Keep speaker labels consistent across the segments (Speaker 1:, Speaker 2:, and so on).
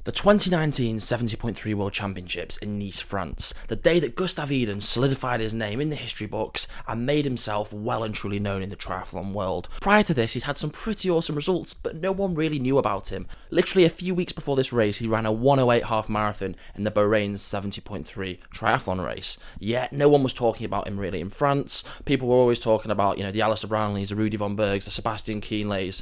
Speaker 1: The 2019 70.3 World Championships in Nice, France, the day that Gustav Iden solidified his name in the history books and made himself well and truly known in the triathlon world. Prior to this, he's had some pretty awesome results, but no one really knew about him. Literally a few weeks before this race, he ran a 1:08 half marathon in the Bahrain 70.3 triathlon race. Yet, no one was talking about him really in France. People were always talking about, the Alistair Brownlees, the Rudy von Bergs, the Sebastian Kienleys.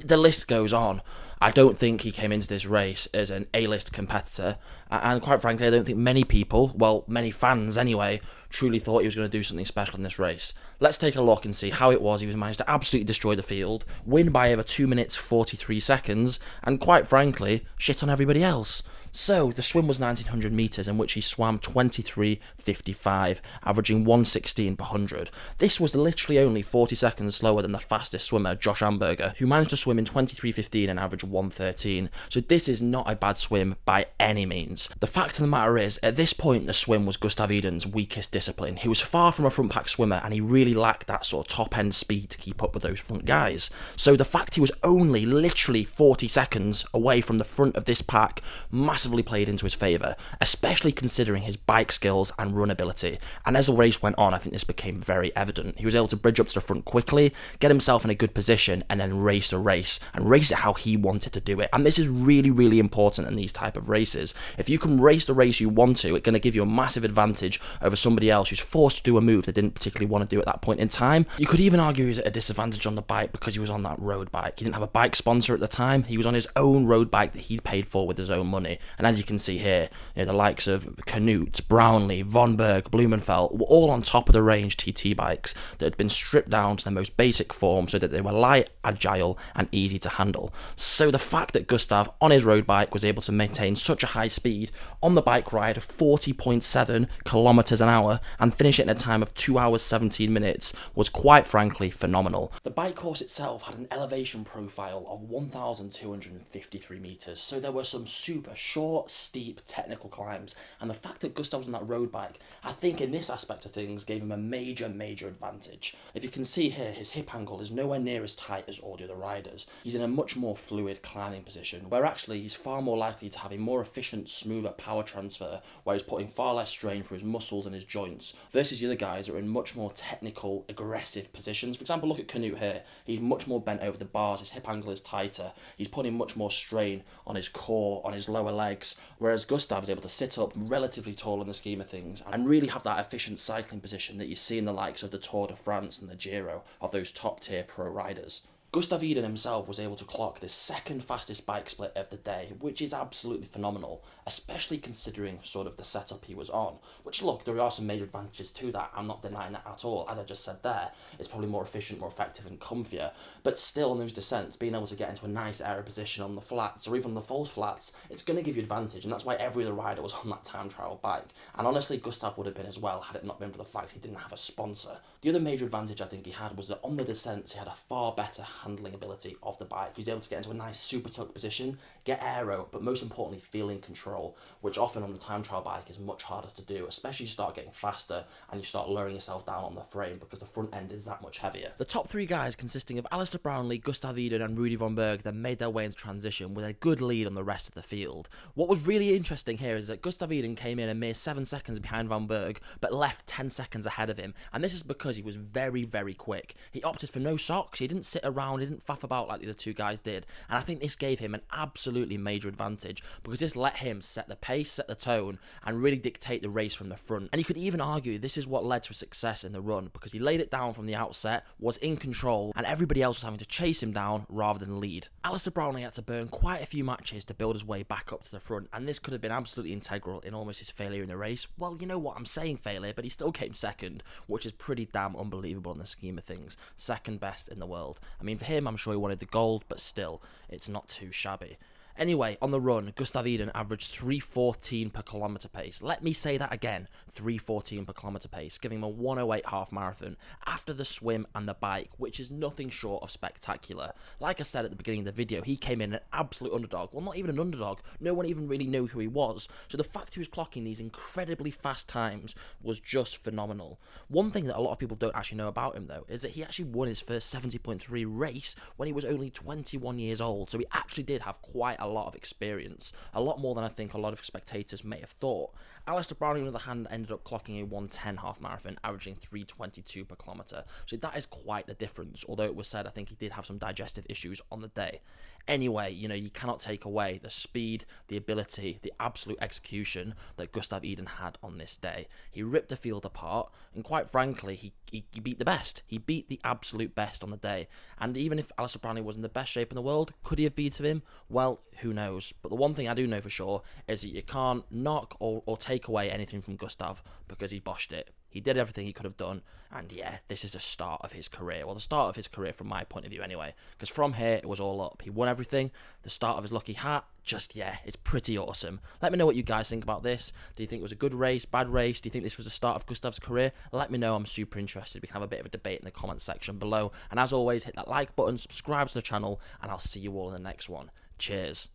Speaker 1: The list goes on. I don't think he came into this race as an A-list competitor, and quite frankly, I don't think many people, well, many fans anyway, truly thought he was going to do something special in this race. Let's take a look and see how it was. He was managed to absolutely destroy the field, win by over 2 minutes 43 seconds, and quite frankly, shit on everybody else. So, the swim was 1900 metres, in which he swam 23:55, averaging 1:16 per 100. This was literally only 40 seconds slower than the fastest swimmer, Josh Amberger, who managed to swim in 23:15 and average 1:13. So this is not a bad swim by any means. The fact of the matter is, at this point, the swim was Gustav Iden's weakest discipline. He was far from a front pack swimmer, and he really lacked that sort of top end speed to keep up with those front guys. So the fact he was only literally 40 seconds away from the front of this pack massively played into his favour, especially considering his bike skills and run ability. And as the race went on, I think this became very evident. He was able to bridge up to the front quickly, get himself in a good position, and then race the race, and race it how he wanted to do it. And this is really, really important in these type of races. If you can race the race you want to, it's going to give you a massive advantage over somebody else who's forced to do a move they didn't particularly want to do at that point in time. You could even argue he's at a disadvantage on the bike because he was on that road bike. He didn't have a bike sponsor at the time. He was on his own road bike that he'd paid for with his own money. And as you can see here, the likes of Canute, Brownlee, Von Berg, Blumenfelt were all on top of the range TT bikes that had been stripped down to their most basic form so that they were light, agile, and easy to handle. So the fact that Gustav, on his road bike, was able to maintain such a high speed on the bike ride of 40.7 kilometers an hour and finish it in a time of 2 hours 17 minutes was quite frankly phenomenal. The bike course itself had an elevation profile of 1,253 meters, so there were some super short, steep, technical climbs, and the fact that Gustav was on that road bike, I think in this aspect of things gave him a major advantage. If you can see here, his hip angle is nowhere near as tight as all the other riders. He's in a much more fluid climbing position, where actually he's far more likely to have a more efficient, smoother power transfer, where he's putting far less strain through his muscles and his joints, versus the other guys that are in much more technical, aggressive positions. For example, look at Canute here. He's much more bent over the bars, his hip angle is tighter, he's putting much more strain on his core, on his lower legs, whereas Gustav is able to sit up relatively tall in the scheme of things and really have that efficient cycling position that you see in the likes of the Tour de France and the Giro of those top tier pro riders. Gustav Iden himself was able to clock the second fastest bike split of the day, which is absolutely phenomenal, especially considering sort of the setup he was on. Which, look, there are some major advantages to that, I'm not denying that at all. As I just said there, it's probably more efficient, more effective and comfier, but still in those descents, being able to get into a nice aero position on the flats, or even the false flats, it's going to give you advantage, and that's why every other rider was on that time trial bike. And honestly, Gustav would have been as well, had it not been for the fact he didn't have a sponsor. The other major advantage I think he had was that on the descents, he had a far better handling ability of the bike. He was able to get into a nice super tuck position, get aero, but most importantly feel in control, which often on the time trial bike is much harder to do, especially as you start getting faster and you start lowering yourself down on the frame because the front end is that much heavier. The top three guys, consisting of Alistair Brownlee, Gustav Iden and Rudy von Berg, then made their way into transition with a good lead on the rest of the field. What was really interesting here is that Gustav Iden came in a mere 7 seconds behind von Berg, but left 10 seconds ahead of him, and this is because he was very quick. He opted for no socks, he didn't sit around, he didn't faff about like the other two guys did, and I think this gave him an absolutely major advantage because this let him set the pace, set the tone, and really dictate the race from the front. And you could even argue this is what led to a success in the run because he laid it down from the outset, was in control, and everybody else was having to chase him down rather than lead. Alistair Brownlee had to burn quite a few matches to build his way back up to the front, and this could have been absolutely integral in almost his failure in the race. Well, you know what, I'm saying failure, but he still came second, which is pretty damn unbelievable in the scheme of things. Second best in the world. I mean, for him, I'm sure he wanted the gold, but still, it's not too shabby. Anyway, on the run, Gustav Iden averaged 3:14 per kilometre pace. Let me say that again, 3:14 per kilometre pace, giving him a 1:08 half marathon after the swim and the bike, which is nothing short of spectacular. Like I said at the beginning of the video, he came in an absolute underdog. Well, not even an underdog. No one even really knew who he was. So the fact he was clocking these incredibly fast times was just phenomenal. One thing that a lot of people don't actually know about him, though, is that he actually won his first 70.3 race when he was only 21 years old. So he actually did have quite a lot of experience, a lot more than I think a lot of spectators may have thought. Alistair Brownlee, on the other hand, ended up clocking a 1:10 half marathon, averaging 3:22 per kilometre. So that is quite the difference, although it was said I think he did have some digestive issues on the day. Anyway, you cannot take away the speed, the ability, the absolute execution that Gustav Iden had on this day. He ripped the field apart, and quite frankly, he beat the best. He beat the absolute best on the day. And even if Alistair Brownlee was in the best shape in the world, could he have beaten him? Well, who knows? But the one thing I do know for sure is that you can't knock or take away anything from Gustav, because he boshed it. He did everything he could have done, and yeah, this is the start of his career. Well, the start of his career from my point of view anyway, because from here, it was all up. He won everything. The start of his lucky hat, it's pretty awesome. Let me know what you guys think about this. Do you think it was a good race, bad race? Do you think this was the start of Gustav's career? Let me know, I'm super interested. We can have a bit of a debate in the comments section below. And as always, hit that like button, subscribe to the channel, and I'll see you all in the next one. Cheers.